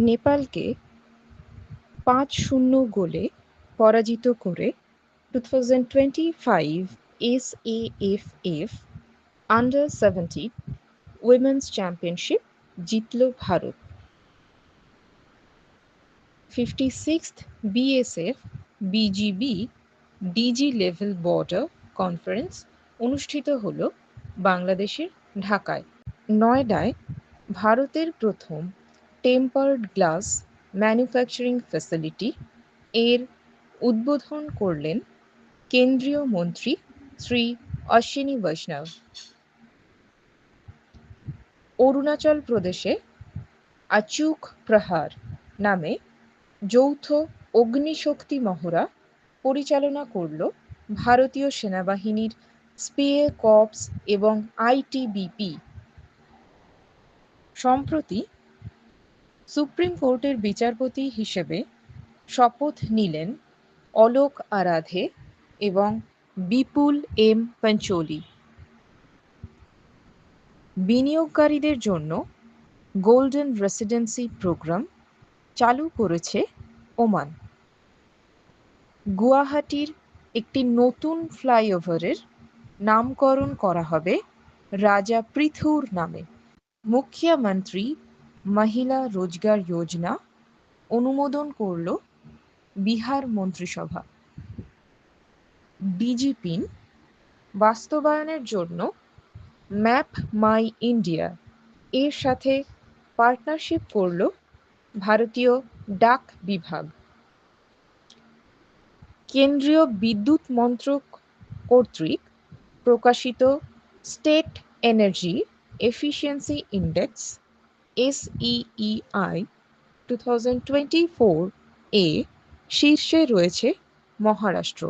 নেপালকে ৫-০ গোলে পরাজিত করে 2025 এসএএফএফ আন্ডার-17 উইমেনস চ্যাম্পিয়নশিপ জিতল Bharat. 56th BSF BGB DG level border conference অনুষ্ঠিত হল বাংলাদেশের ঢাকায়। নয়ডায় ভারতের প্রথম টেম্পারড গ্লাস ম্যানুফ্যাকচারিং ফ্যাসিলিটি এর উদ্বোধন করলেন কেন্দ্রীয় মন্ত্রী শ্রী অশ্বিনী বৈষ্ণব। অরুণাচল প্রদেশে অচূক প্রহার নামে যৌথ অগ্নিশক্তি মহড়া পরিচালনা করল ভারতীয় সেনাবাহিনীর স্পেয়ার কর্পস এবং আইটিবিপি। সম্প্রতি সুপ্রিম কোর্টের বিচারপতি হিসেবে শপথ নিলেন অলোক আরাধে এবং বিপুল এম পাঞ্চোলি। বিনিয়োগকারীদের জন্য গোল্ডেন রেসিডেন্সি প্রোগ্রাম চালু করেছে ওমান। গুয়াহাটির একটি নতুন ফ্লাইওভারের নামকরণ করা হবে রাজা পৃথুর নামে। মুখ্যমন্ত্রী মহিলা রোজগার যোজনা অনুমোদন করল বিহার মন্ত্রিসভা। ডিজিপিন বাস্তবায়নের জন্য ম্যাপ মাই ইন্ডিয়া এর সাথে পার্টনারশিপ করল ভারতীয় ডাক বিভাগ। কেন্দ্রীয় বিদ্যুৎ মন্ত্রক কর্তৃক প্রকাশিত state energy efficiency index SEEI 2024 এ শীর্ষে রয়েছে মহারাষ্ট্র।